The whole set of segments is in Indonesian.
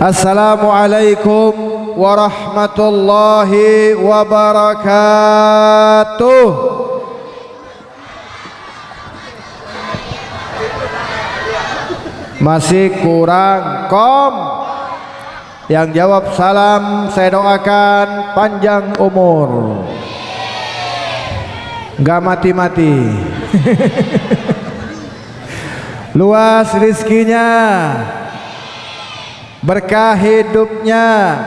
Assalamualaikum warahmatullahi wabarakatuh. Masih kurang kom. Yang jawab salam saya doakan panjang umur, gak mati-mati. Luas rizkinya, berkah hidupnya,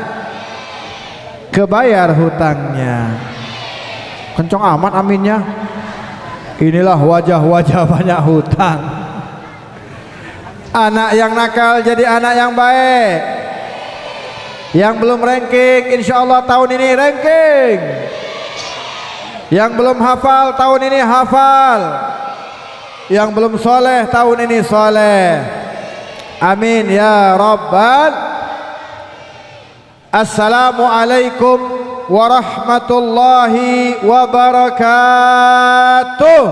kebayar hutangnya. Kencang amat aminnya. Inilah wajah-wajah banyak hutang. Anak yang nakal jadi anak yang baik. Yang belum ranking insyaallah tahun ini ranking. Yang belum hafal tahun ini hafal. Yang belum soleh tahun ini soleh. Amin ya rabbal. Assalamualaikum warahmatullahi wabarakatuh.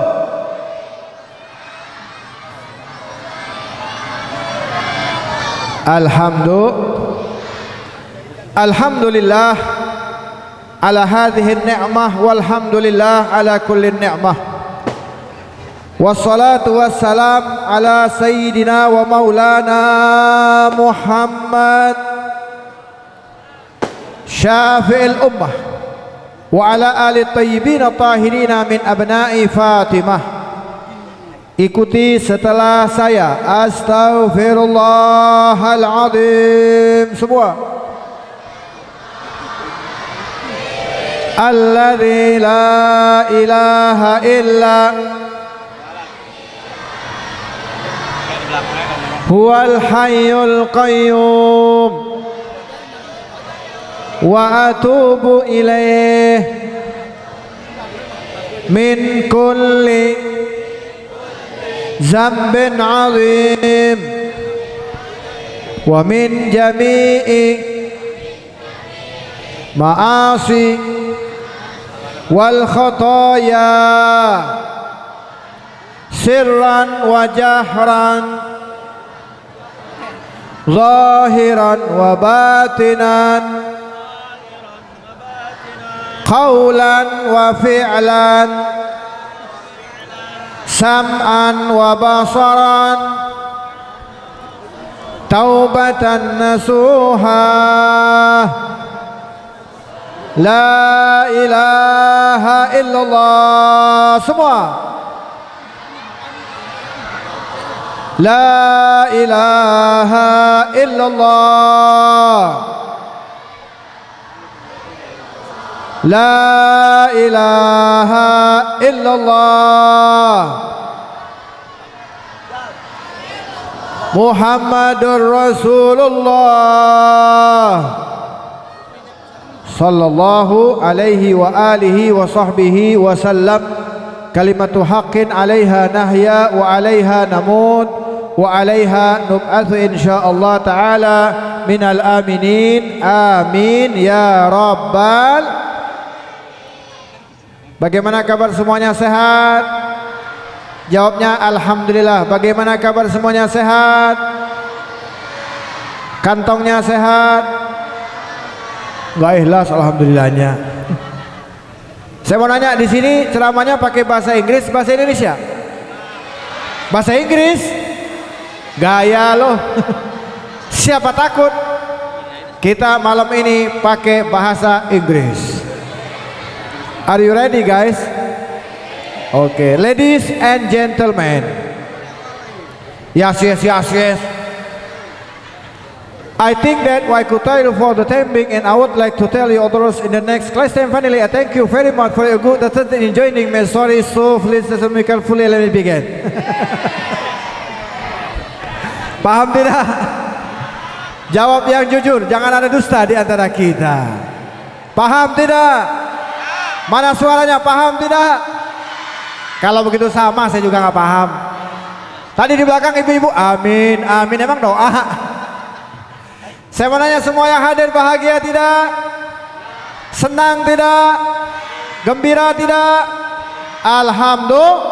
Alhamdulillah ala hadhihi ni'mah walhamdulillah ala kulli ni'mah. Wassalatu wassalam ala sayyidina wa maulana Muhammad syafi'il ummah wa ala ali tayyibin tahirina min abna'i Fatimah. Ikuti setelah saya. Astaghfirullahaladzim semua. Alladzi la ilaha illa huwal hayyul qayyum wa atubu ilaih min kulli zambin azim wa min jami'i ma'asi wal khataya sirran wa jahran zahiran wa batinan qawlan wa fi'lan sam'an wa basaran taubatan nasuha. La ilaha illallah semua. La ilaha illallah. La ilaha illallah. Muhammadur Rasulullah sallallahu alaihi wa alihi wa sahbihi wa sallam. Kalimatu haqqin alaiha nahya wa alaiha namut wa alaiha nub'athu insyaallah ta'ala minal aminin. Amin ya rabbal. Bagaimana kabar semuanya, sehat? Jawabnya alhamdulillah. Bagaimana kabar semuanya, sehat? Kantongnya sehat? Enggak ikhlas alhamdulillahnya. Saya mau nanya, di sini ceramahnya pakai bahasa Inggris, bahasa Indonesia? Bahasa Inggris? Gaya loh. Siapa takut? Kita malam ini pakai bahasa Inggris. Are you ready guys? Okay, ladies and gentlemen. Yes, yes, yes, yes. I think that I could tell you for the time being, and I would like to tell you others in the next class time. Finally, I thank you very much for your good attention in joining me. Sorry, so please listen me carefully. Let me begin. Paham tidak? Jawab yang jujur, jangan ada dusta di antara kita. Paham tidak? Mana suaranya? Paham tidak? Kalau begitu sama, saya juga nggak paham. Tadi di belakang ibu-ibu, amin, amin, emang doa. Saya mau nanya, semua yang hadir bahagia tidak? Senang tidak? Gembira tidak? Alhamdulillah.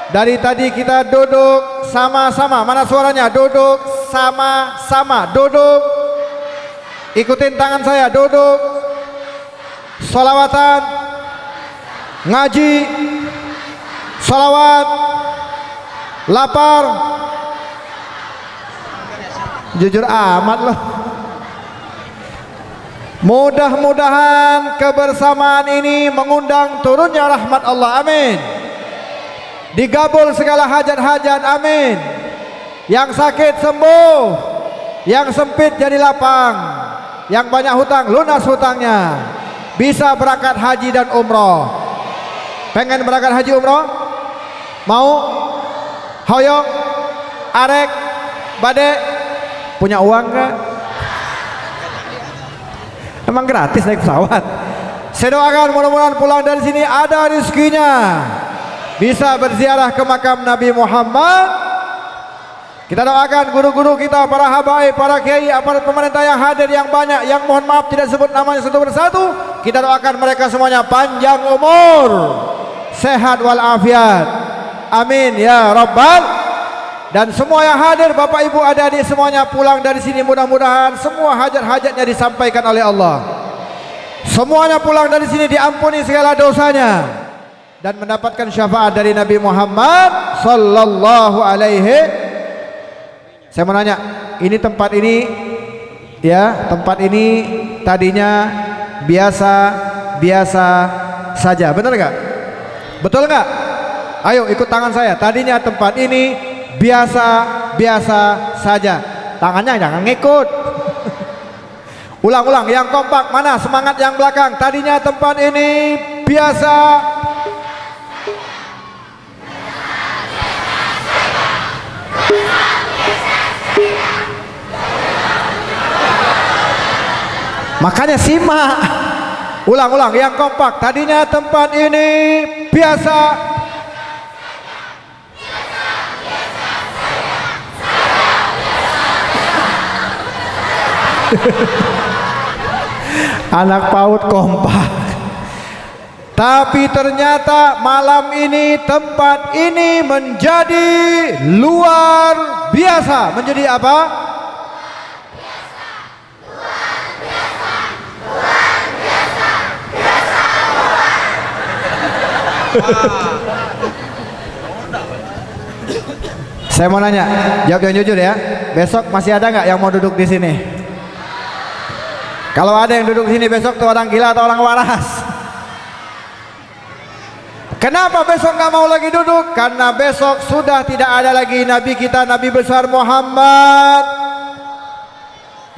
Dari tadi kita duduk sama-sama. Mana suaranya? Duduk sama-sama. Duduk ikutin tangan saya, duduk, sholawatan, ngaji, sholawat, lapar, jujur amat loh. Mudah-mudahan kebersamaan ini mengundang turunnya rahmat Allah, amin. Digabul segala hajat-hajat, amin. Yang sakit sembuh, yang sempit jadi lapang, yang banyak hutang lunas hutangnya, bisa berangkat haji dan umroh. Pengen berangkat haji umroh? Mau? Hoyong? Arek? Bade? Punya uang gak? Emang gratis naik pesawat. Saya doakan mudah-mudahan pulang dari sini ada rezekinya, bisa berziarah ke makam Nabi Muhammad. Kita doakan guru-guru kita, para habaib, para kiai, aparat pemerintah yang hadir yang banyak, yang mohon maaf tidak sebut namanya satu persatu. Kita doakan mereka semuanya panjang umur, sehat walafiat, amin ya rabbal. Dan semua yang hadir, bapak ibu adik-adik semuanya pulang dari sini mudah-mudahan semua hajat-hajatnya disampaikan oleh Allah. Semuanya pulang dari sini diampuni segala dosanya dan mendapatkan syafaat dari Nabi Muhammad sallallahu alaihi. Saya mau nanya, ini tempat ini ya, tempat ini tadinya biasa saja, benar nggak? Betul nggak? Ayo ikut tangan saya. Tadinya tempat ini biasa saja. Tangannya jangan ngikut. Ulang-ulang yang kompak, mana semangat yang belakang. Tadinya tempat ini biasa. Makanya simak. Ulang-ulang yang kompak. Tadinya tempat ini biasa. Anak PAUD kompak. Tapi ternyata malam ini tempat ini menjadi luar biasa. Menjadi apa? Saya mau nanya, jawab yang jujur ya. Besok masih ada nggak yang mau duduk di sini? Kalau ada yang duduk di sini besok tuh orang gila atau orang waras? Kenapa besok nggak mau lagi duduk? Karena besok sudah tidak ada lagi Nabi kita, Nabi besar Muhammad.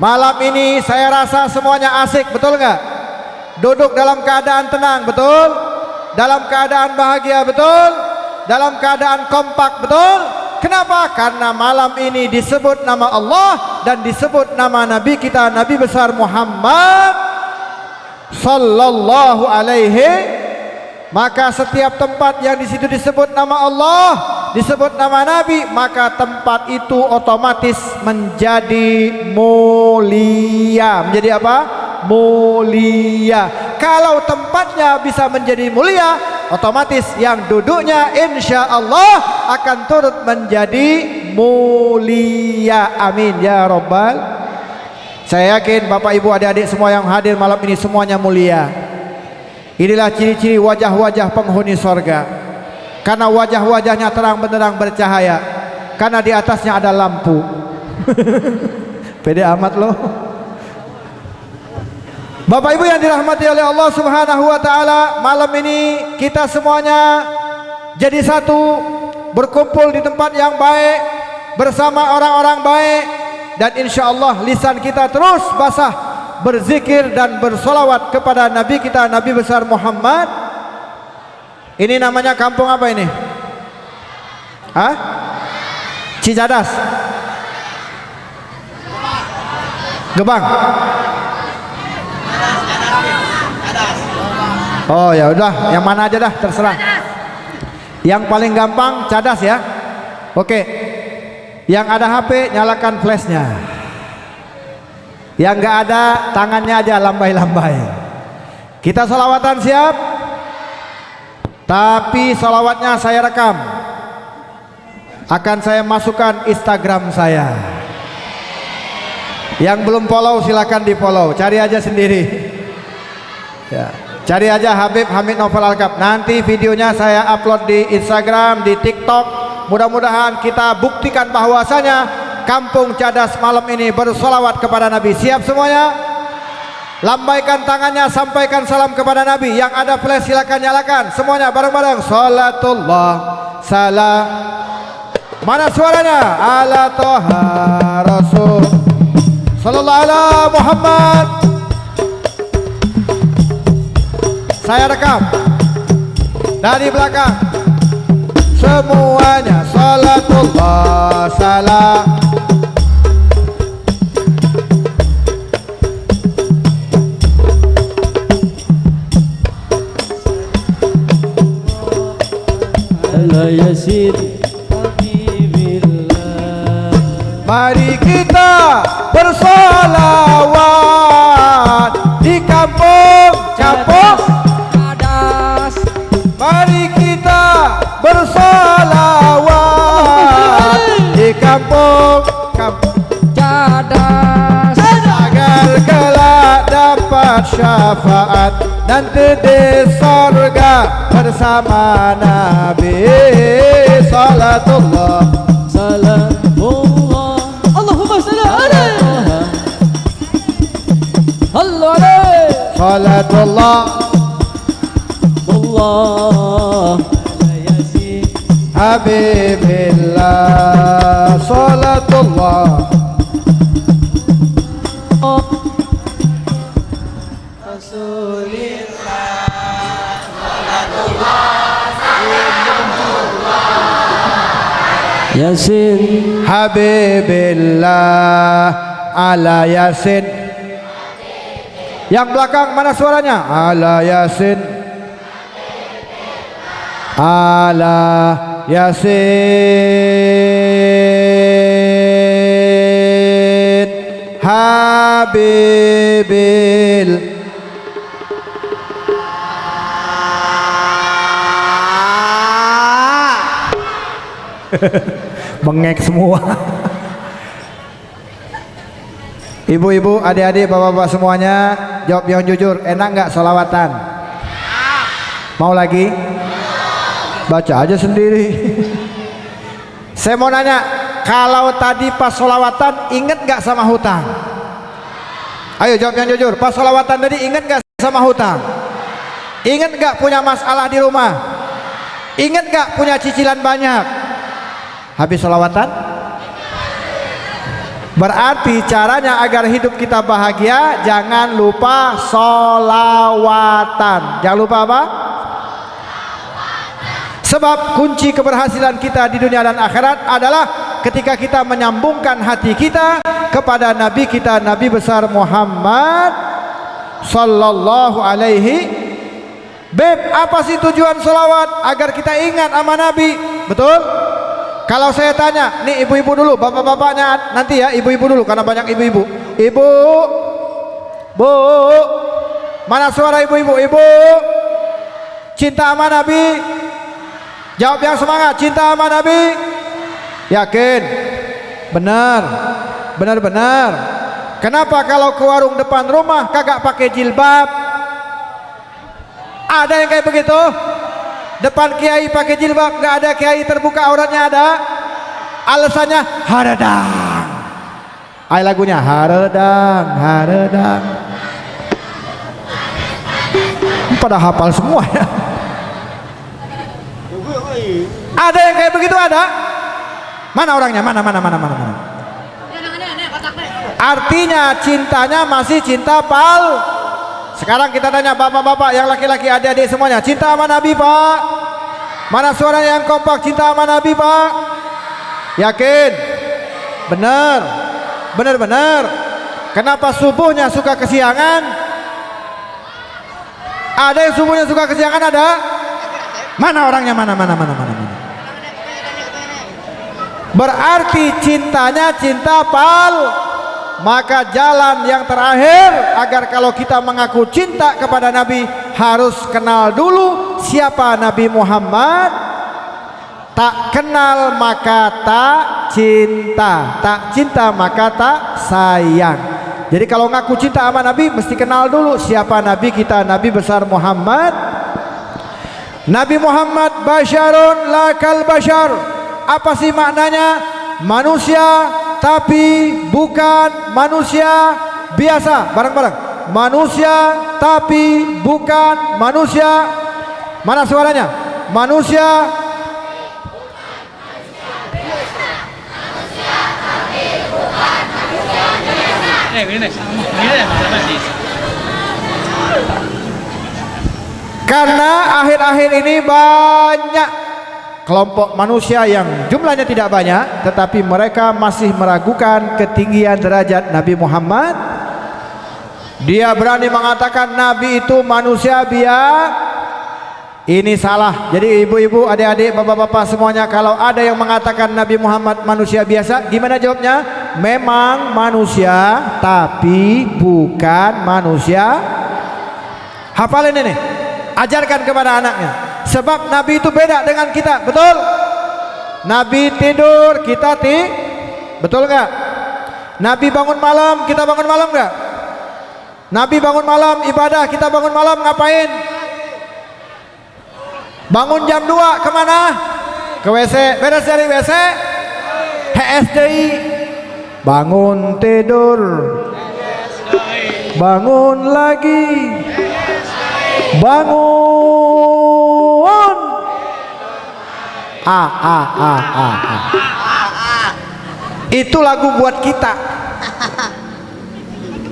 Malam ini saya rasa semuanya asik, betul nggak? Duduk dalam keadaan tenang, betul? Dalam keadaan bahagia, betul? Dalam keadaan kompak, betul? Kenapa? Karena malam ini disebut nama Allah dan disebut nama Nabi kita, Nabi besar Muhammad sallallahu alaihi. Maka setiap tempat yang di situ disebut nama Allah, disebut nama Nabi, maka tempat itu otomatis menjadi mulia. Menjadi apa? Mulia. Kalau tempatnya bisa menjadi mulia, otomatis yang duduknya insya Allah akan turut menjadi mulia. Amin ya rabbal. Saya yakin bapak ibu adik-adik semua yang hadir malam ini semuanya mulia. Inilah ciri-ciri wajah-wajah penghuni sorga. Karena wajah-wajahnya terang benderang bercahaya. Karena di atasnya ada lampu. Pede amat loh. Bapak ibu yang dirahmati oleh Allah subhanahu wa ta'ala, malam ini kita semuanya jadi satu, berkumpul di tempat yang baik, bersama orang-orang baik. Dan insya Allah lisan kita terus basah berzikir dan bersolawat kepada Nabi kita, Nabi besar Muhammad. Ini namanya kampung apa ini? Hah? Cicadas? Gebang? Oh ya udah, yang mana aja dah terserah. Yang paling gampang Cadas ya. Oke. Yang ada HP nyalakan flashnya. Yang nggak ada tangannya aja lambai-lambai. Kita salawatan siap? Tapi salawatnya saya rekam. Akan saya masukkan Instagram saya. Yang belum follow silakan di follow, cari aja sendiri ya, cari aja Habib Hamid Novel Alkaf. Nanti videonya saya upload di Instagram, di TikTok. Mudah-mudahan kita buktikan bahwasanya Kampung Cadas malam ini bersolawat kepada Nabi. Siap semuanya? Lambaikan tangannya, sampaikan salam kepada Nabi. Yang ada flash silakan nyalakan. Semuanya bareng-bareng. Salatullah salam. Mana suaranya? Ala Toha Rasul Sallallahu alaihi Muhammad. Saya rekam dari belakang. Semuanya salatullah salam. Ala Yasin Habibillah. Mari kita bersolawat di kampung Cadas. Mari kita bersolawat di kampung Cadas. agar kelak dapat syafaat nanti di sorga bersama Nabi. Salatullah Salamullah. Allahumma salli alaihi. Sallu alaihi. Salatullah Allah. Ala Yasin. Habibillah. Salatullah Yasin. Habibillah ala Yasin. Yang belakang mana suaranya? Ala Yasin. Ala Yasin. Habibil. Bengek semua. Ibu-ibu, adik-adik, bapak-bapak semuanya, jawab yang jujur. Enak nggak solawatan? Mau lagi? Baca aja sendiri. Saya mau nanya, kalau tadi pas solawatan inget nggak sama hutang? Ayo jawab yang jujur. Pas solawatan tadi inget nggak sama hutang? Inget nggak punya masalah di rumah? Inget nggak punya cicilan banyak? Habis solawatan? Berarti caranya agar hidup kita bahagia, jangan lupa solawatan. Jangan lupa apa? Sebab kunci keberhasilan kita di dunia dan akhirat adalah ketika kita menyambungkan hati kita kepada Nabi kita, Nabi besar Muhammad Sallallahu alaihi. Beb, apa sih tujuan solawat? Agar kita ingat sama Nabi. Betul? Kalau saya tanya, nih ibu-ibu dulu, bapak-bapaknya nanti ya, ibu-ibu dulu karena banyak ibu-ibu. Ibu, bu, mana suara ibu-ibu? Ibu, cinta sama Nabi? Jawab yang semangat, cinta sama Nabi? Yakin? Benar, benar-benar. Kenapa kalau ke warung depan rumah kagak pakai jilbab? Ada yang kayak begitu? Depan kiai pakai jilbab, nggak ada kiai terbuka auratnya ada. Alasannya haredang. Ay lagunya haredang, haredang. Pada hafal semua ya. Ada yang kayak begitu ada? Mana orangnya? Mana? Artinya cintanya masih cinta pal. Sekarang kita tanya bapak-bapak yang laki-laki, adik-adik semuanya, cinta sama Nabi Pak? Mana suara yang kompak cinta sama Nabi Pak? Yakin? Benar? Benar-benar? Kenapa subuhnya suka kesiangan? Ada yang subuhnya suka kesiangan ada? Mana orangnya? Mana? Berarti cintanya cinta pal. Maka jalan yang terakhir agar kalau kita mengaku cinta kepada Nabi, harus kenal dulu siapa Nabi Muhammad, Tak kenal maka tak cinta, tak cinta maka tak sayang. Jadi kalau ngaku cinta sama Nabi mesti kenal dulu siapa Nabi kita, Nabi besar Muhammad. Nabi Muhammad basyarun lakal basyar. Apa sih maknanya? Manusia tapi bukan manusia biasa. Bareng-bareng. Manusia tapi bukan manusia. Mana suaranya? Manusia karena akhir-akhir ini banyak kelompok manusia yang jumlahnya tidak banyak tetapi mereka masih meragukan ketinggian derajat Nabi Muhammad. Dia berani mengatakan Nabi itu manusia biasa. Ini salah. Jadi ibu-ibu, adik-adik, bapak-bapak semuanya, kalau ada yang mengatakan Nabi Muhammad manusia biasa, gimana jawabnya? Memang manusia tapi bukan manusia. Hafalin ini, ajarkan kepada anaknya. Sebab Nabi itu beda dengan kita, betul? Nabi tidur, kita betul nggak? Nabi bangun malam, kita bangun malam nggak? Nabi bangun malam ibadah, kita bangun malam ngapain? Bangun jam 2 kemana? Ke WC, beres dari WC HSDI. Bangun tidur, bangun lagi, bangun. Itu lagu buat kita.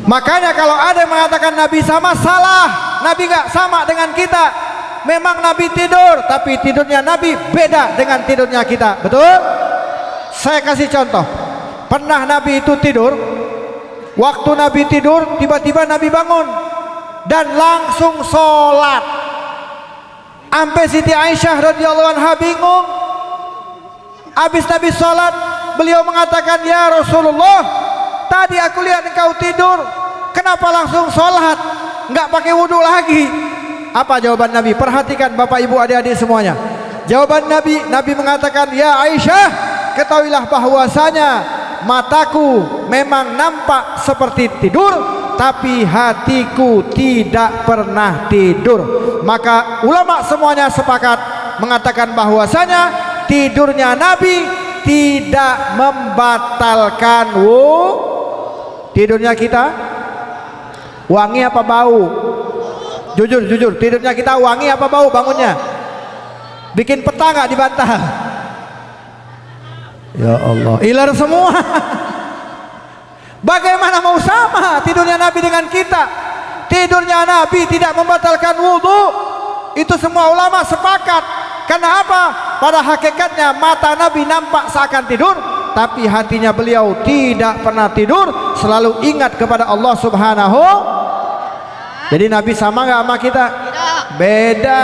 Makanya kalau ada yang mengatakan Nabi sama, salah. Nabi nggak sama dengan kita. Memang Nabi tidur, tapi tidurnya Nabi beda dengan tidurnya kita. Betul? Saya kasih contoh. Pernah Nabi itu tidur. Waktu Nabi tidur, tiba-tiba Nabi bangun dan langsung sholat. Sampai Siti Aisyah radhiyallahu anha bingung. Habis Nabi sholat, beliau mengatakan, ya Rasulullah, tadi aku lihat engkau tidur, kenapa langsung sholat? Enggak pakai wudhu lagi. Apa jawaban Nabi? Perhatikan bapak ibu adik-adik semuanya. Jawaban Nabi, Nabi mengatakan, ya Aisyah, ketahuilah bahwasanya mataku memang nampak seperti tidur, tapi hatiku tidak pernah tidur. Maka ulama semuanya sepakat mengatakan bahwasanya tidurnya Nabi tidak membatalkan tidurnya kita. Wangi apa bau? Jujur, tidurnya kita wangi apa bau bangunnya? Bikin peta nggak dibantah? Ya Allah, ilar semua. Bagaimana mau sama tidurnya Nabi dengan kita? Tidurnya Nabi tidak membatalkan wudhu. Itu semua ulama sepakat. Karena apa? Pada hakikatnya mata Nabi nampak seakan tidur, tapi hatinya beliau tidak pernah tidur, selalu ingat kepada Allah Subhanahu. Jadi Nabi sama nggak sama kita? Beda.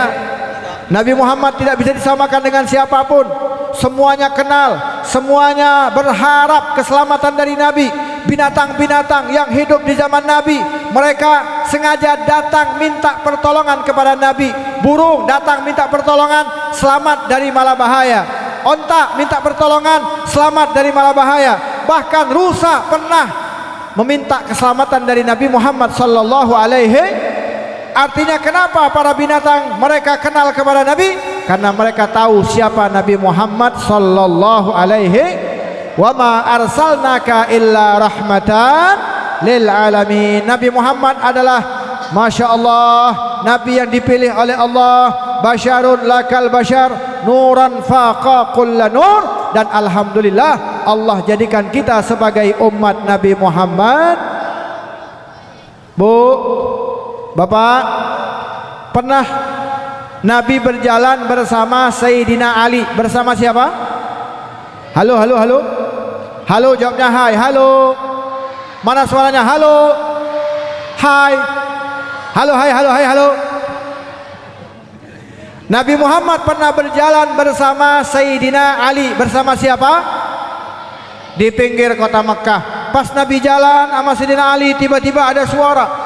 Nabi Muhammad tidak bisa disamakan dengan siapapun. Semuanya kenal, semuanya berharap keselamatan dari Nabi. Binatang-binatang yang hidup di zaman Nabi, mereka sengaja datang minta pertolongan kepada Nabi. Burung datang minta pertolongan, selamat dari malabahaya. Onta minta pertolongan, selamat dari malabahaya. Bahkan rusa pernah meminta keselamatan dari Nabi Muhammad sallallahu alaihi. Artinya kenapa para binatang mereka kenal kepada Nabi? Karena mereka tahu siapa Nabi Muhammad sallallahu alaihi. Wa ma arsalnaka illa rahmatan lil alamin. Nabi Muhammad adalah masya Allah Nabi yang dipilih oleh Allah. Basyarun lakal basyar, nuran faqa kulla nur. Dan alhamdulillah Allah jadikan kita sebagai umat Nabi Muhammad. Bu, Bapak, pernah Nabi berjalan bersama Sayyidina Ali. Bersama siapa? Halo, halo, halo. Halo, jawabnya hai. Halo. Mana suaranya? Halo. Hai. Halo, hai, halo, hai, halo. Nabi Muhammad pernah berjalan bersama Sayyidina Ali. Bersama siapa? Di pinggir kota Mekah. Pas Nabi jalan sama Sayyidina Ali, tiba-tiba ada suara.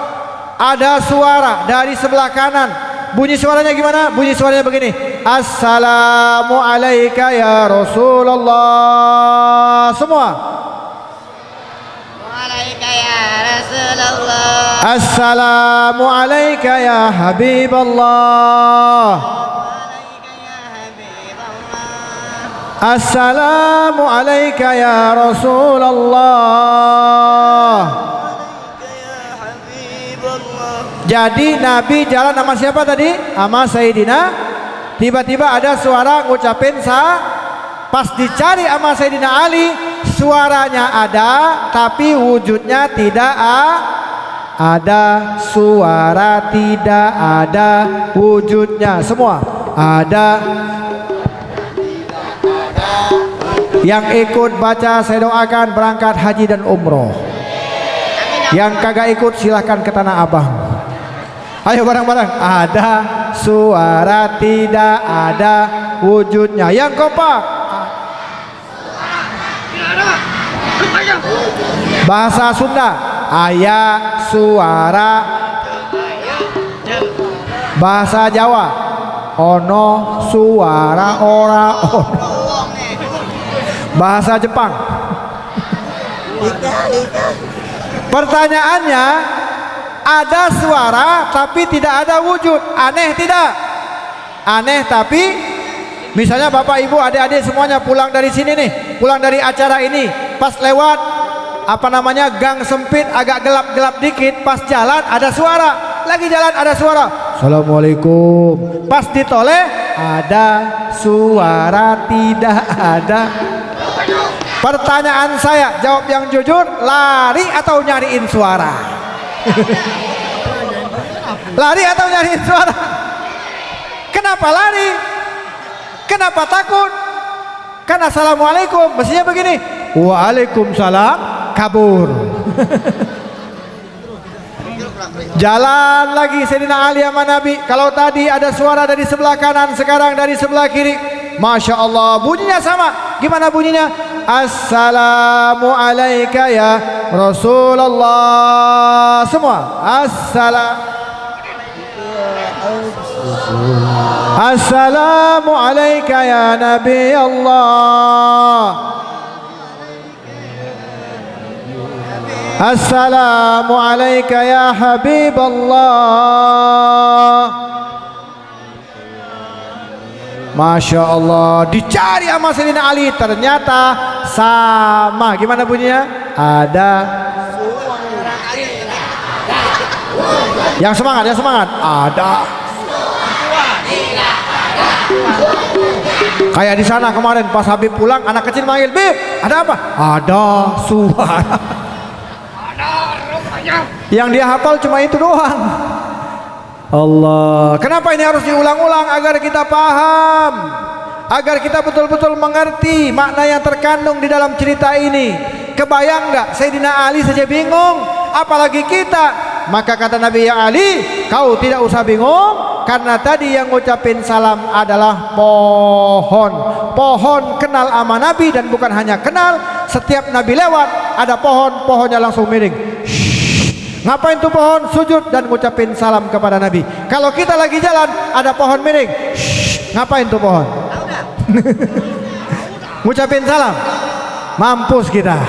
Ada suara dari sebelah kanan. Bunyi suaranya gimana? Bunyi suaranya begini. Assalamu alayka ya Rasulullah. Semua. Waalaikumsalam ya Rasulullah. Assalamu alayka ya Habiballah. Assalamu alayka ya Rasulullah. Jadi Nabi jalan sama siapa tadi? Sama Sayyidina. Tiba-tiba ada suara ngucapin pas dicari sama Sayyidina Ali, suaranya ada tapi wujudnya tidak ada. Suara tidak ada, wujudnya semua ada. Yang ikut baca saya doakan berangkat haji dan umroh. Yang kagak ikut silahkan ke Tanah Abang. Ayo bareng-bareng. Ada suara tidak ada wujudnya. Yang kompak. Bahasa Sunda. Aya suara. Bahasa Jawa. Ono suara ora ono. Bahasa Jepang. Pertanyaannya, ada suara tapi tidak ada wujud. Aneh tidak? Aneh, tapi misalnya Bapak Ibu adik-adik semuanya pulang dari sini nih, pulang dari acara ini, pas lewat gang sempit agak gelap-gelap dikit, pas jalan ada suara, lagi jalan ada suara, Assalamualaikum. Pas ditoleh ada suara tidak ada. Pertanyaan saya, jawab yang jujur, lari atau nyariin suara? Lari atau nyariin suara? Kenapa lari? Kenapa takut? Kan assalamualaikum, mestinya begini, waalaikumsalam, kabur. Jalan lagi Sayyidina Ali sama Nabi. Kalau tadi ada suara dari sebelah kanan, sekarang dari sebelah kiri. Masya Allah, bunyinya sama. Gimana bunyinya? Assalamu alayka ya Rasulullah. Semua. Assalamu alayka ya Nabi Allah. Assalamu alayka ya Habiballah. Masya Allah, dicari sama Sayyidina Ali, ternyata sama. Gimana bunyinya? Ada. Yang semangat, yang semangat. Ada. Kayak di sana kemarin pas Habib pulang, anak kecil manggil, Bib, ada apa? Ada suara. Yang dia hafal cuma itu doang. Allah, kenapa ini harus diulang-ulang? Agar kita paham, agar kita betul-betul mengerti makna yang terkandung di dalam cerita ini. Kebayang nggak? Sayyidina Ali saja bingung, apalagi kita. Maka kata Nabi, ya Ali, kau tidak usah bingung, karena tadi yang ngucapin salam adalah pohon. Pohon kenal sama Nabi, dan bukan hanya kenal, setiap Nabi lewat ada pohon, pohonnya langsung miring. Ngapain tuh pohon? Sujud dan ngucapin salam kepada Nabi. Kalau kita lagi jalan ada pohon miring, ngapain tuh pohon? Ngucapin salam. Mampus kita.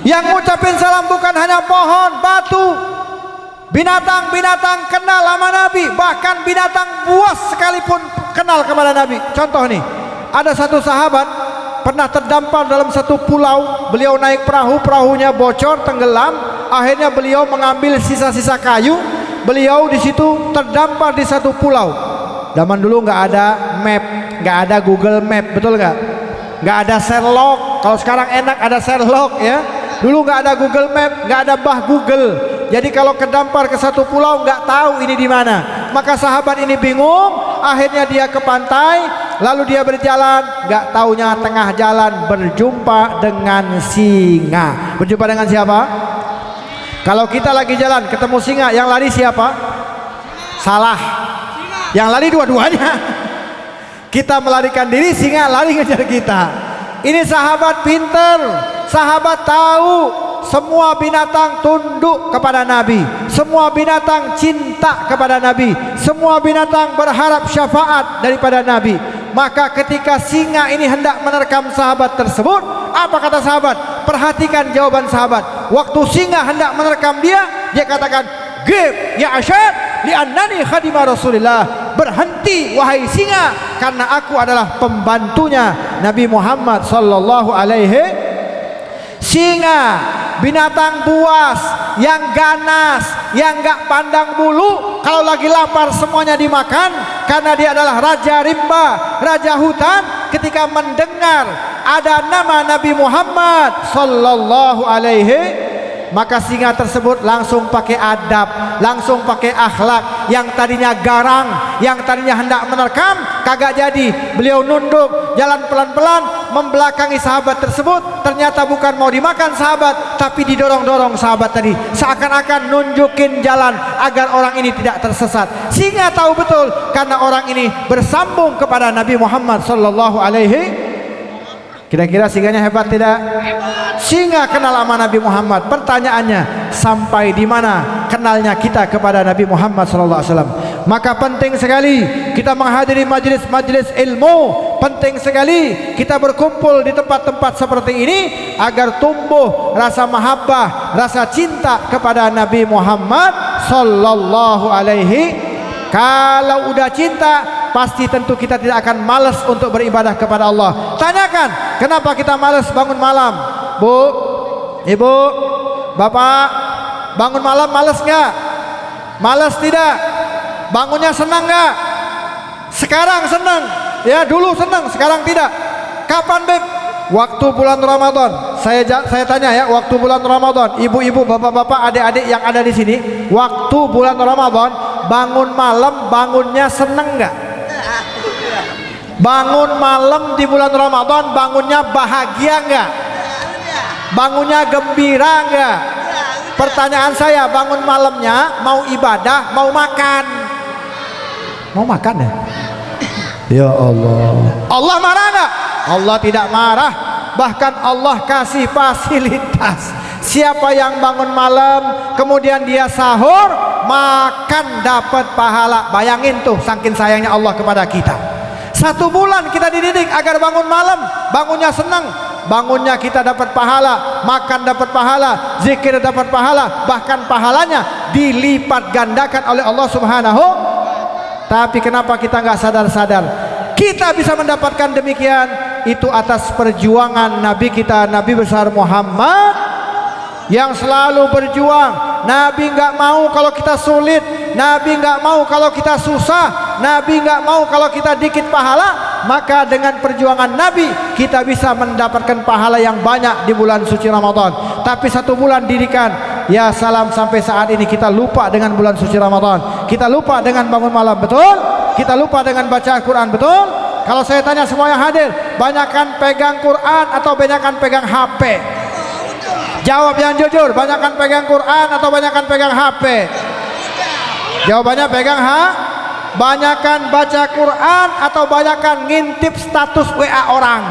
Yang ngucapin salam bukan hanya pohon, batu, binatang-binatang kenal sama Nabi. Bahkan binatang buas sekalipun kenal kepada Nabi. Contoh nih, ada satu sahabat pernah terdampar dalam satu pulau. Beliau naik perahu, perahunya bocor, tenggelam. Akhirnya beliau mengambil sisa-sisa kayu. Beliau di situ terdampar di satu pulau. Zaman dulu nggak ada map, nggak ada Google Map, betul nggak? Nggak ada Sherlock. Kalau sekarang enak ada Sherlock ya. Dulu nggak ada Google Map, nggak ada bah Google. Jadi kalau kedampar ke satu pulau nggak tahu ini di mana. Maka sahabat ini bingung. Akhirnya dia ke pantai. Lalu dia berjalan, gak taunya tengah jalan berjumpa dengan singa. Berjumpa dengan siapa? Kalau kita lagi jalan ketemu singa, yang lari siapa? Salah. Yang lari dua-duanya. Kita melarikan diri, singa lari ngejar kita. Ini sahabat pinter, sahabat tahu, semua binatang tunduk kepada Nabi, semua binatang cinta kepada Nabi, semua binatang berharap syafaat daripada Nabi. Maka ketika singa ini hendak menerkam sahabat tersebut, apa kata sahabat? Perhatikan jawaban sahabat. Waktu singa hendak menerkam dia katakan, "Gib ya Asyad li'annani khadimah Rasulillah." Berhenti wahai singa, karena aku adalah pembantunya Nabi Muhammad sallallahu alaihi. Singa, binatang buas yang ganas, yang gak pandang bulu, kalau lagi lapar semuanya dimakan, karena dia adalah raja rimba, raja hutan. Ketika mendengar ada nama Nabi Muhammad sallallahu alaihi, maka singa tersebut langsung pakai adab, langsung pakai akhlak. Yang tadinya garang, yang tadinya hendak menerkam, kagak jadi. Beliau nunduk, jalan pelan-pelan membelakangi sahabat tersebut. Ternyata bukan mau dimakan sahabat, tapi didorong-dorong sahabat tadi, seakan-akan nunjukin jalan agar orang ini tidak tersesat. Singa tahu betul, karena orang ini bersambung kepada Nabi Muhammad sallallahu alaihi. Kira-kira singanya hebat tidak? Singa kenal sama Nabi Muhammad. Pertanyaannya, sampai di mana kenalnya kita kepada Nabi Muhammad SAW? Maka penting sekali kita menghadiri majelis-majelis ilmu. Penting sekali kita berkumpul di tempat-tempat seperti ini agar tumbuh rasa mahabbah, rasa cinta kepada Nabi Muhammad sallallahu alaihi. Kalau udah cinta, pasti tentu kita tidak akan malas untuk beribadah kepada Allah. Tanyakan, kenapa kita malas bangun malam? Bu, ibu, bapak, bangun malam malas nggak? Malas tidak? Bangunnya senang nggak? Sekarang senang, ya dulu senang, sekarang tidak. Kapan Beb? Waktu bulan Ramadan. Saya tanya ya, waktu bulan Ramadan, ibu-ibu, bapak-bapak, adik-adik yang ada di sini, waktu bulan Ramadan bangun malam, bangunnya seneng nggak? Bangun malam di bulan Ramadan, bangunnya bahagia nggak? Bangunnya gembira nggak? Pertanyaan saya, bangun malamnya mau ibadah, mau makan? Mau makan ya? Ya Allah. Allah marah nggak? Allah tidak marah. Bahkan Allah kasih fasilitas. Siapa yang bangun malam kemudian dia sahur, makan dapat pahala. Bayangin tuh, saking sayangnya Allah kepada kita. 1 bulan kita dididik agar bangun malam, bangunnya senang, bangunnya kita dapat pahala, makan dapat pahala, zikir dapat pahala, bahkan pahalanya dilipat gandakan oleh Allah Subhanahu. Tapi kenapa kita nggak sadar-sadar? Kita bisa mendapatkan demikian, itu atas perjuangan Nabi kita, Nabi besar Muhammad yang selalu berjuang. Nabi nggak mau kalau kita sulit, Nabi nggak mau kalau kita susah, Nabi nggak mau kalau kita dikit pahala. Maka dengan perjuangan Nabi kita bisa mendapatkan pahala yang banyak di bulan suci Ramadan. Tapi 1 bulan didikan, ya salam, sampai saat ini kita lupa dengan bulan suci Ramadan. Kita lupa dengan bangun malam, betul? Kita lupa dengan baca Al-Quran, betul? Kalau saya tanya semua yang hadir, banyakkan pegang Quran atau banyakkan pegang HP? Jawab yang jujur, banyakkan pegang Quran atau banyakkan pegang HP? Jawabannya pegang banyakkan baca Quran atau banyakkan ngintip status WA orang?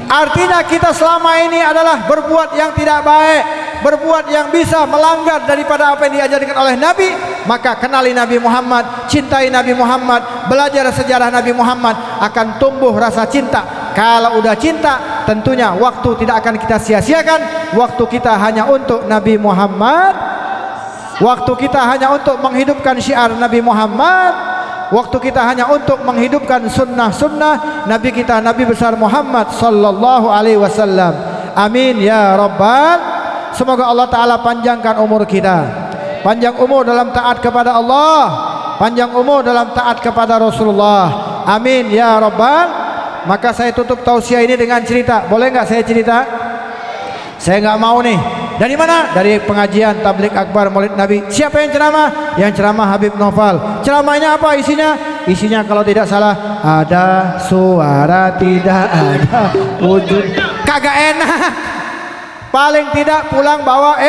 Artinya kita selama ini adalah berbuat yang tidak baik, berbuat yang bisa melanggar daripada apa yang diajarkan oleh Nabi. Maka kenali Nabi Muhammad, cintai Nabi Muhammad, belajar sejarah Nabi Muhammad, akan tumbuh rasa cinta. Kalau udah cinta, tentunya waktu tidak akan kita sia-siakan. Waktu kita hanya untuk Nabi Muhammad, waktu kita hanya untuk menghidupkan syiar Nabi Muhammad, waktu kita hanya untuk menghidupkan sunnah-sunnah Nabi kita, Nabi besar Muhammad sallallahu alaihi wasallam. Amin ya rabbal. Semoga Allah Ta'ala panjangkan umur kita, panjang umur dalam taat kepada Allah, panjang umur dalam taat kepada Rasulullah. Amin ya rabbal. Maka saya tutup tausiah ini dengan cerita. Boleh nggak saya cerita? Saya nggak mau nih. Dari mana? Dari pengajian tablik akbar Maulid Nabi. Siapa yang ceramah? Yang ceramah Habib Noval. Ceramahnya apa isinya? Isinya kalau tidak salah, ada suara tidak ada wujud. Kagak enak. Paling tidak pulang bawa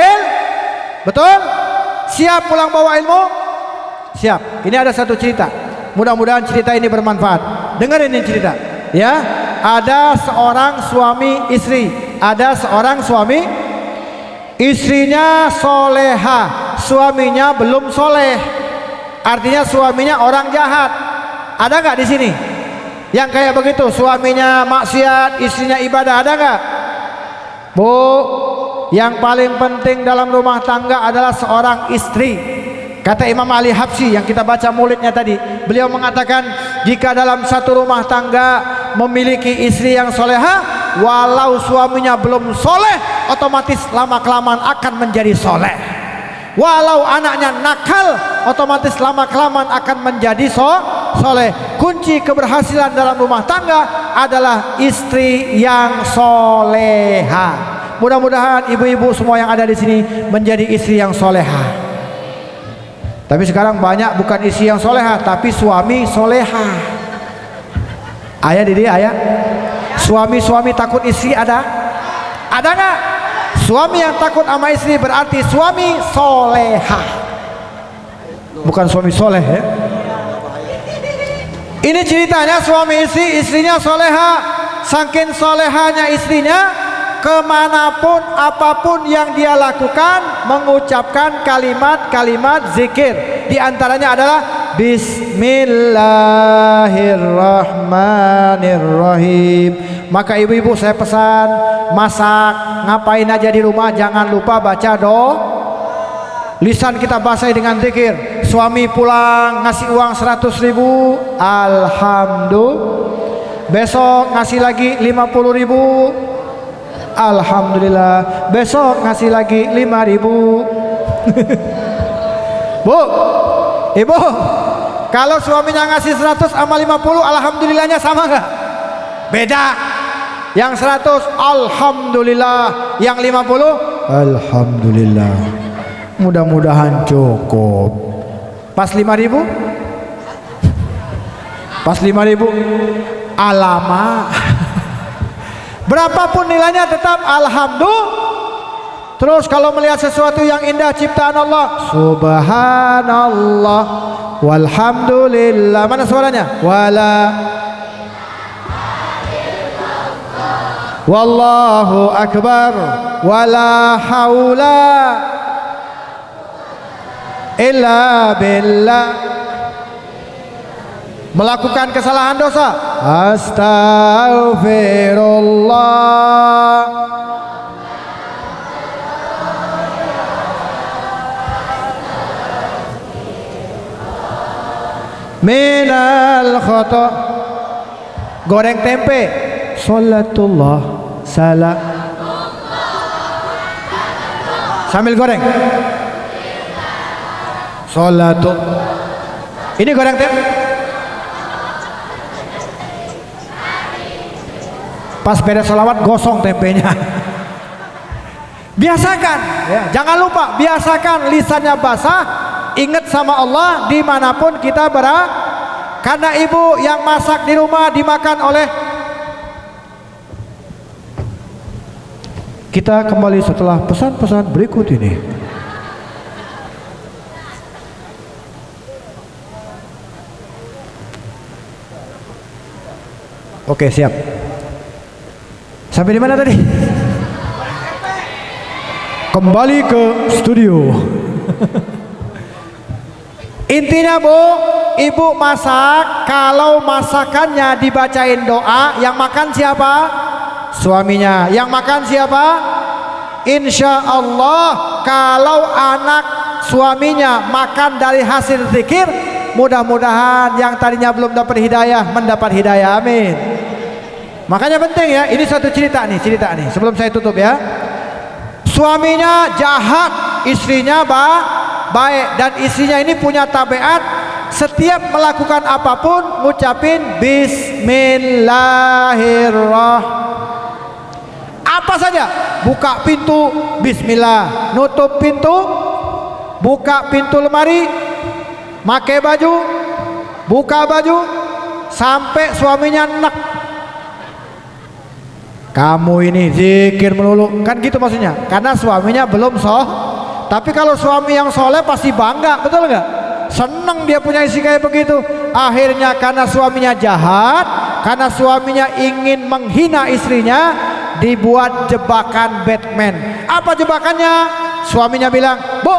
betul? Siap pulang bawa ilmu? Siap. Ini ada satu cerita. Mudah-mudahan cerita ini bermanfaat. Dengerin ini cerita. Ya, ada seorang suami istri ada seorang suami, istrinya soleha, suaminya belum soleh. Artinya suaminya orang jahat. Ada nggak di sini yang kayak begitu? Suaminya maksiat, istrinya ibadah, ada nggak? Bu, yang paling penting dalam rumah tangga adalah seorang istri. Kata Imam Ali Habsyi yang kita baca maulidnya tadi, beliau mengatakan jika dalam satu rumah tangga memiliki istri yang soleha, walau suaminya belum soleh, otomatis lama-kelamaan akan menjadi soleh. Walau anaknya nakal, otomatis lama-kelamaan akan menjadi soleh. Kunci keberhasilan dalam rumah tangga adalah istri yang soleha. Mudah-mudahan ibu-ibu semua yang ada di sini menjadi istri yang soleha. Tapi sekarang banyak bukan istri yang soleha, tapi suami soleha. Ayah Didi, ayah. Suami-suami takut istri ada? Ada nggak? Suami yang takut sama istri berarti suami soleha, bukan suami soleh ya. Ini ceritanya suami istri, istrinya soleha. Saking solehanya istrinya, kemanapun apapun yang dia lakukan mengucapkan kalimat-kalimat zikir. Di antaranya adalah Bismillahirrahmanirrahim. Maka ibu-ibu saya pesan, masak ngapain aja di rumah jangan lupa baca lisan kita basahi dengan zikir. Suami pulang ngasih uang 100.000, alhamdulillah. Besok ngasih lagi 50.000, alhamdulillah. Besok ngasih lagi 5.000. Bu, ibu, kalau suaminya ngasih 100 sama 50, alhamdulillahnya sama nggak? Beda. Yang 100 alhamdulillah, yang 50 alhamdulillah. Mudah-mudahan cukup. Pas 5.000? Pas 5.000 alamak. Berapapun nilainya tetap alhamdulillah. Terus kalau melihat sesuatu yang indah ciptaan Allah, subhanallah walhamdulillah. Mana suaranya? Wallahu akbar wala haula illa billah. Melakukan kesalahan dosa, astaghfirullah. Minal khata. Goreng tempe, salatullah salam. Sambil goreng, salatul. Ini goreng tempe. Pas beres salawat gosong tempenya. Biasakan ya, jangan lupa biasakan lisannya basah, ingat sama Allah dimanapun kita berada. Karena ibu yang masak di rumah dimakan oleh. Kita kembali setelah pesan-pesan berikut ini. Oke, siap. Sampai di mana tadi? Kembali ke studio. Intinya bu, ibu masak, kalau masakannya dibacain doa, yang makan siapa? Suaminya. Yang makan siapa? Insya Allah kalau anak suaminya makan dari hasil zikir, mudah-mudahan yang tadinya belum dapat hidayah mendapat hidayah, amin. Makanya penting ya, ini satu cerita nih sebelum saya tutup ya. Suaminya jahat, istrinya baik, dan istrinya ini punya tabiat setiap melakukan apapun ngucapin bismillahirrahmanirrahim. Apa saja, buka pintu bismillah, nutup pintu, buka pintu lemari, pakai baju, buka baju, sampai suaminya enak. Kamu ini zikir melulu, kan gitu maksudnya, karena suaminya belum Tapi kalau suami yang soleh pasti bangga, betul nggak? Seneng dia punya istri kayak begitu. Akhirnya karena suaminya jahat, karena suaminya ingin menghina istrinya, dibuat jebakan Batman. Apa jebakannya? Suaminya bilang, "Bu,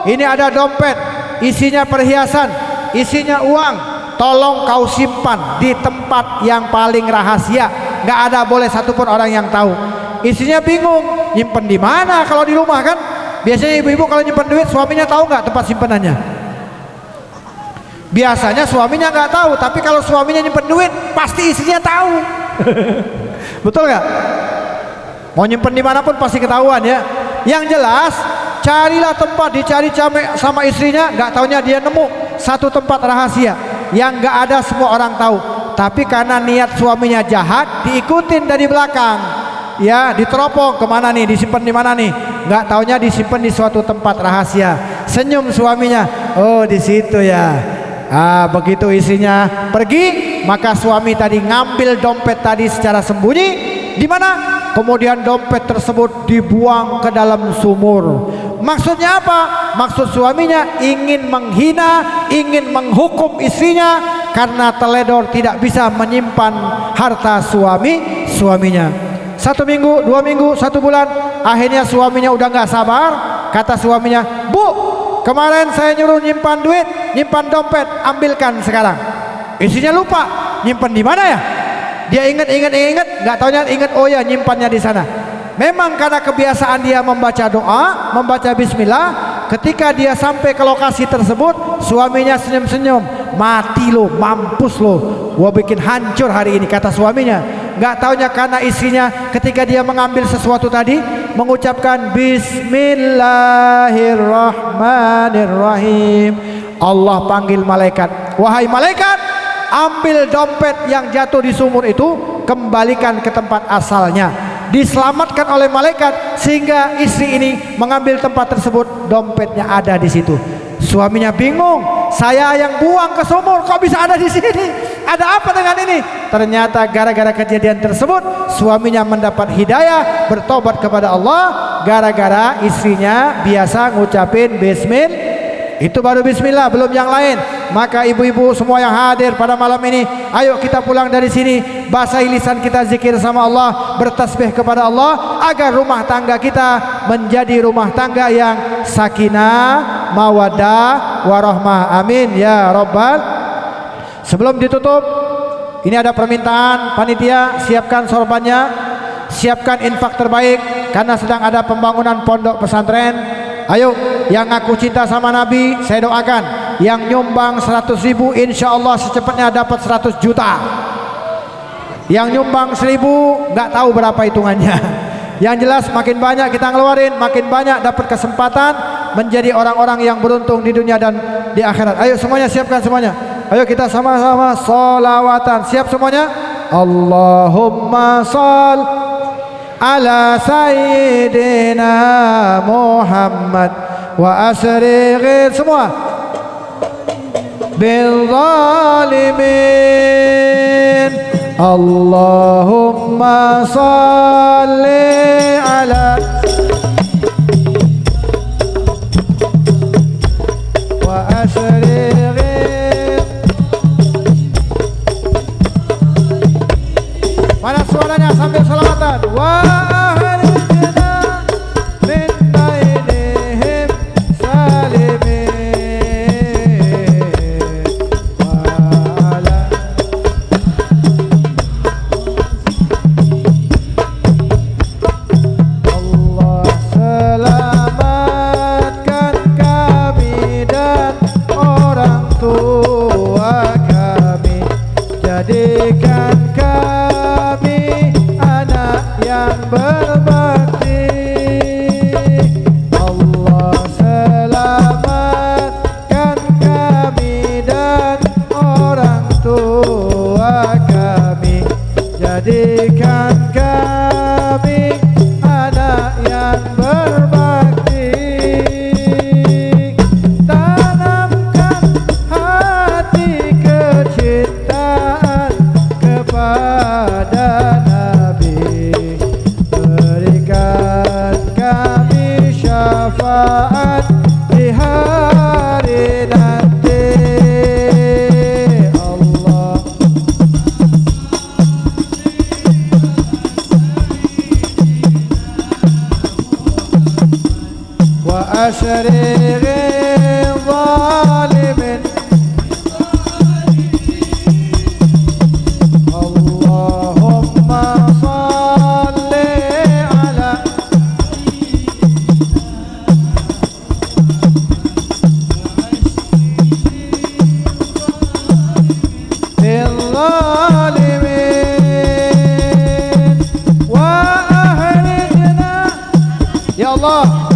ini ada dompet, isinya perhiasan, isinya uang. Tolong kau simpan di tempat yang paling rahasia. Nggak ada boleh satupun orang yang tahu." Istrinya bingung, nyimpen di mana kalau di rumah kan? Biasanya ibu-ibu kalau nyimpen duit, suaminya tahu nggak tempat simpenannya? Biasanya suaminya nggak tahu, tapi kalau suaminya nyimpen duit, pasti istrinya tahu. Betul nggak? Mau nyimpen dimanapun pasti ketahuan ya. Yang jelas, carilah tempat, dicari sama istrinya, nggak taunya dia nemu satu tempat rahasia yang nggak ada semua orang tahu. Tapi karena niat suaminya jahat, diikutin dari belakang, ya, diteropong kemana nih, disimpan di mana nih? Nggak taunya disimpan di suatu tempat rahasia. Senyum suaminya, oh di situ ya. Begitu istrinya pergi, maka suami tadi ngambil dompet tadi secara sembunyi. Di mana? Kemudian dompet tersebut dibuang ke dalam sumur. Maksudnya apa? Maksud suaminya ingin menghina, ingin menghukum istrinya karena teledor tidak bisa menyimpan harta suaminya. 1 minggu, 2 minggu, 1 bulan, akhirnya suaminya udah nggak sabar. Kata suaminya, "Bu, kemarin saya nyuruh nyimpan duit, nyimpan dompet, ambilkan sekarang." Istrinya lupa, nyimpan di mana ya? Dia ingat, nggak taunya ingat, oh ya nyimpannya di sana. Memang karena kebiasaan dia membaca doa, membaca bismillah, ketika dia sampai ke lokasi tersebut, suaminya senyum-senyum, "Mati lo, mampus lo, gua bikin hancur hari ini," kata suaminya. Nggak taunya karena istrinya ketika dia mengambil sesuatu tadi mengucapkan Bismillahirrahmanirrahim. Allah panggil malaikat, "Wahai malaikat, ambil dompet yang jatuh di sumur itu, kembalikan ke tempat asalnya." Diselamatkan oleh malaikat sehingga istri ini mengambil tempat tersebut, dompetnya ada di situ. Suaminya bingung, "Saya yang buang ke sumur, kok bisa ada di sini? Ada apa dengan ini?" Ternyata gara-gara kejadian tersebut, suaminya mendapat hidayah, bertobat kepada Allah, gara-gara istrinya biasa ngucapin bismillah. Itu baru bismillah, belum yang lain. Maka ibu-ibu semua yang hadir pada malam ini, ayo kita pulang dari sini, basahi lisan kita zikir sama Allah, bertasbih kepada Allah, agar rumah tangga kita menjadi rumah tangga yang sakinah, mawaddah, warahmah. Amin ya rabbal. Sebelum ditutup, ini ada permintaan panitia, siapkan sorbannya, siapkan infak terbaik karena sedang ada pembangunan pondok pesantren. Ayo, yang ngaku cinta sama Nabi, saya doakan. Yang nyumbang 100.000, insya Allah secepatnya dapat 100 juta. Yang nyumbang 1.000, nggak tahu berapa hitungannya. Yang jelas makin banyak kita ngeluarin, makin banyak dapat kesempatan menjadi orang-orang yang beruntung di dunia dan di akhirat. Ayo semuanya, siapkan semuanya. Ayo kita sama-sama sholawatan. Siap semuanya? Allahumma shol ala sayyidina Muhammad wa asrighir semua bil zalimin. Allahumma salli ala wa asrighir. Mana suaranya sambil selawatan? Wa ahrijna min bainihim salimin wa ala Allah selamatkan kami dan orang tua kami, jadikan kami anak yang berbakti. Allah selamatkan kami dan orang tua kami, jadikan kami anak yang berbakti. Tanamkan hati kecintaan kepada Nabi, berikan kami syafaat di hari nanti. Allah وأشرق الظالم اللهم صل على الظالمين وأهلكنا. Ya Allah,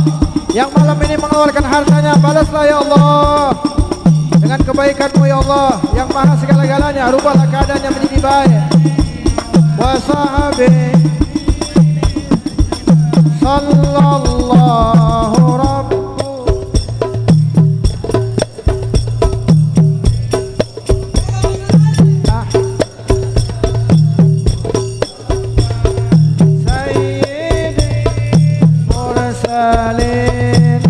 yang malam ini mengeluarkan hartanya, balaslah ya Allah dengan kebaikan-Mu ya Allah yang maha segala-galanya. Rubahlah keadaannya menjadi baik. Wa sahabi sallallahu rabbu sayyidi mursalin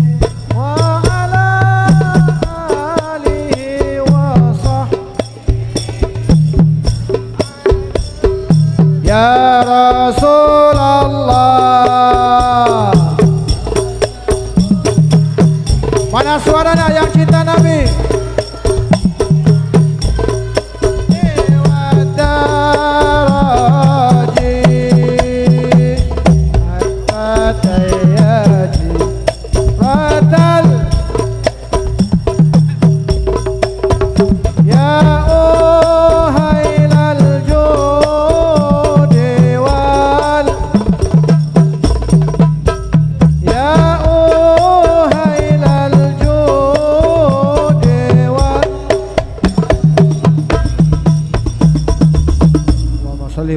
wa ala alihi wa sahbihi ya Rasulullah. Mana suaranya yang cinta Nabi?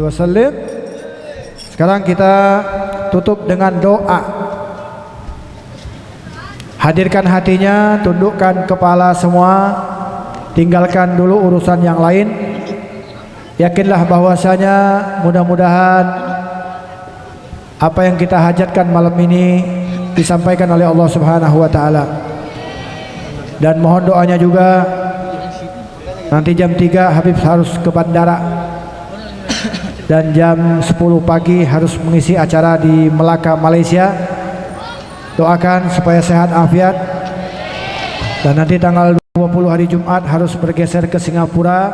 Wasallim. Sekarang kita tutup dengan doa. Hadirkan hatinya, tundukkan kepala semua, tinggalkan dulu urusan yang lain. Yakinlah bahwasanya mudah-mudahan apa yang kita hajatkan malam ini disampaikan oleh Allah Subhanahu wa taala. Dan mohon doanya juga, nanti jam 3 Habib harus ke bandara. Dan jam 10 pagi harus mengisi acara di Melaka, Malaysia. Doakan supaya sehat afiat. Dan nanti tanggal 20 hari Jumat harus bergeser ke Singapura.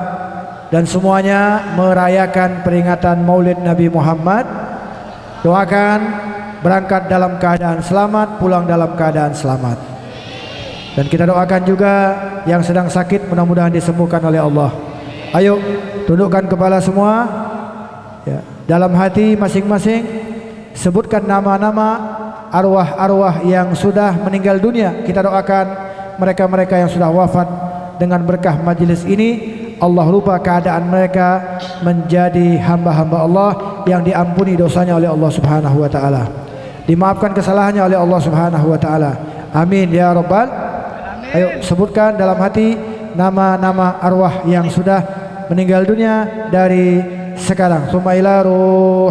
Dan semuanya merayakan peringatan Maulid Nabi Muhammad. Doakan berangkat dalam keadaan selamat, pulang dalam keadaan selamat. Dan kita doakan juga yang sedang sakit mudah-mudahan disembuhkan oleh Allah. Ayo tundukkan kepala semua. Ya, dalam hati masing-masing sebutkan nama-nama arwah-arwah yang sudah meninggal dunia. Kita doakan mereka-mereka yang sudah wafat dengan berkah majelis ini. Allah rubah keadaan mereka menjadi hamba-hamba Allah yang diampuni dosanya oleh Allah Subhanahu wa taala. Dimaafkan kesalahannya oleh Allah Subhanahu wa taala. Amin ya rabbal. Ayo sebutkan dalam hati nama-nama arwah yang sudah meninggal dunia dari sekarang. Sumailah ruh.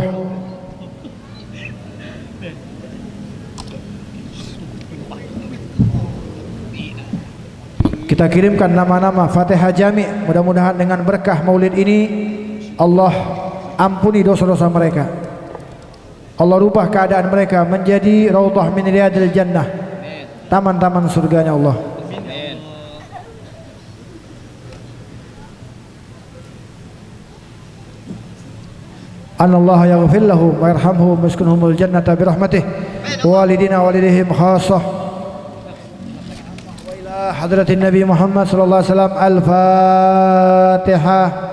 Kita kirimkan nama-nama Fatihah Jami. Mudah-mudahan dengan berkah maulid ini Allah ampuni dosa-dosa mereka. Allah rubah keadaan mereka menjadi raudhah min riyadil jannah. Taman-taman surganya Allah. Anallahu yaghfir lahu wa yarhamhu wa yaskunhumul jannata bi rahmatih walidina walidihim khassah wa ila hadratin nabi Muhammad sallallahu alaihi wasallam. Al-Fatihah.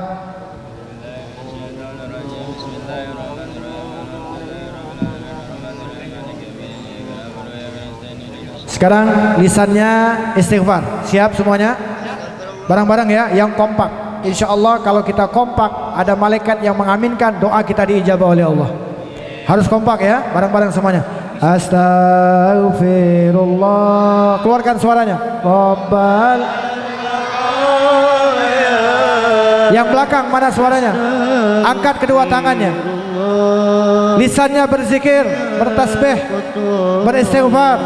Sekarang lisannya istighfar. Siap semuanya? Barang-barang ya, yang kompak. Insya Allah kalau kita kompak, ada malaikat yang mengaminkan, doa kita diijabah oleh Allah. Harus kompak ya, bareng-bareng semuanya. Astaghfirullah. Keluarkan suaranya. Rabbal. Yang belakang mana suaranya? Angkat kedua tangannya. Lisannya berzikir, bertasbih, beristighfar.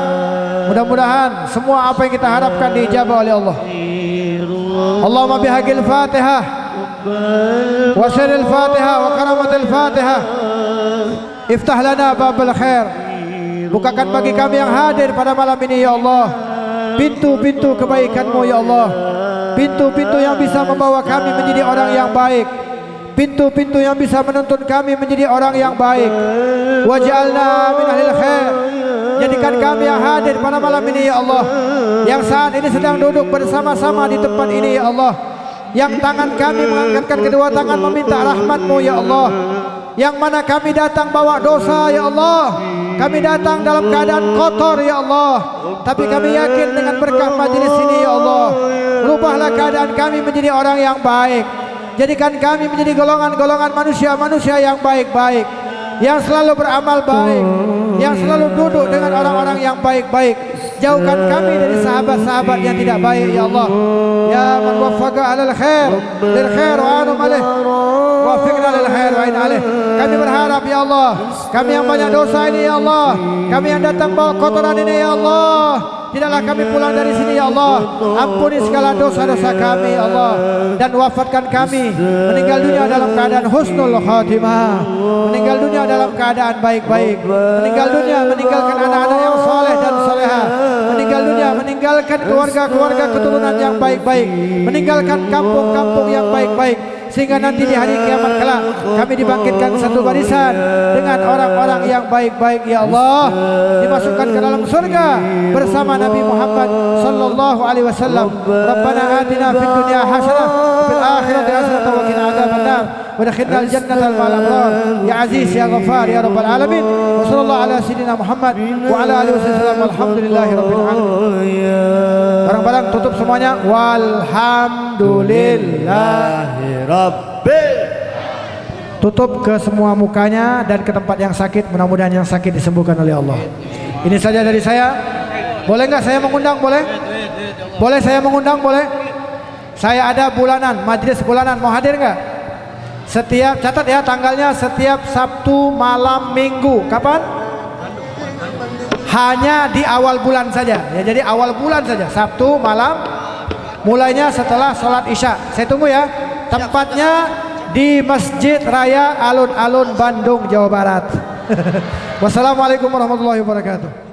Mudah-mudahan semua apa yang kita harapkan diijabah oleh Allah. Allahumma bihaqil Fatihah wa syarril Fatihah wa karamatil Fatihah iftah lana babal khair Bukakan bagi kami yang hadir pada malam ini ya Allah pintu-pintu kebaikan-Mu ya Allah. Pintu-pintu yang bisa membawa kami menjadi orang yang baik. Pintu-pintu yang bisa menuntun kami menjadi orang yang baik. Waj'alna min ahlil khair. Jadikan kami yang hadir pada malam ini ya Allah, yang saat ini sedang duduk bersama-sama di tempat ini ya Allah, yang tangan kami mengangkatkan kedua tangan meminta rahmat-Mu ya Allah, yang mana kami datang bawa dosa ya Allah, kami datang dalam keadaan kotor ya Allah, tapi kami yakin dengan berkah majelis ini ya Allah, rubahlah keadaan kami menjadi orang yang baik. Jadikan kami menjadi golongan-golongan manusia-manusia yang baik-baik, yang selalu beramal baik, yang selalu duduk dengan orang-orang yang baik-baik. Jauhkan kami dari sahabat-sahabat yang tidak baik ya Allah. Ya man waffaqa alal khair lil khair wa anum alaih, waffiqna lil khair wa in alaih. Kami berharap ya Allah, kami yang banyak dosa ini ya Allah, kami yang datang bawa kotoran ini ya Allah, tidaklah kami pulang dari sini ya Allah. Ampuni segala dosa-dosa kami ya Allah, dan wafatkan kami meninggal dunia dalam keadaan husnul khatimah, meninggal dunia dalam keadaan baik-baik, meninggal dunia meninggalkan anak-anak yang soleh dan soleha, meninggal dunia meninggalkan keluarga-keluarga keturunan yang baik-baik, meninggalkan kampung-kampung yang baik-baik, sehingga nanti di hari kiamat kelak kami dibangkitkan satu barisan dengan orang-orang yang baik-baik ya Allah, dimasukkan ke dalam surga bersama Nabi Muhammad sallallahu alaihi wasallam. Rabbana atina fid dunya hasanah wa fil akhirati hasanah wa qina adzabannar wa adkhilnal jannata ma'al abrar ya aziz ya ghafar ya rabbal alamin. Wa sallallahu ala sayyidina Muhammad wa ala alihi wasallam. Walhamdulillahi rabbil alamin. Barang-barang tutup semuanya. Walhamdulillahi rabbil. Tutup ke semua mukanya dan ke tempat yang sakit. Mudah-mudahan yang sakit disembuhkan oleh Allah. Ini saja dari saya. Boleh nggak saya mengundang? Boleh? Boleh saya mengundang? Boleh? Saya ada bulanan, majelis bulanan. Mau hadir nggak? Setiap, catat ya tanggalnya, setiap Sabtu malam Minggu. Kapan? Hanya di awal bulan saja. Ya, jadi awal bulan saja. Sabtu malam. Mulainya setelah sholat Isya. Saya tunggu ya. Tempatnya di Masjid Raya Alun-Alun Bandung, Jawa Barat. Wassalamualaikum warahmatullahi wabarakatuh.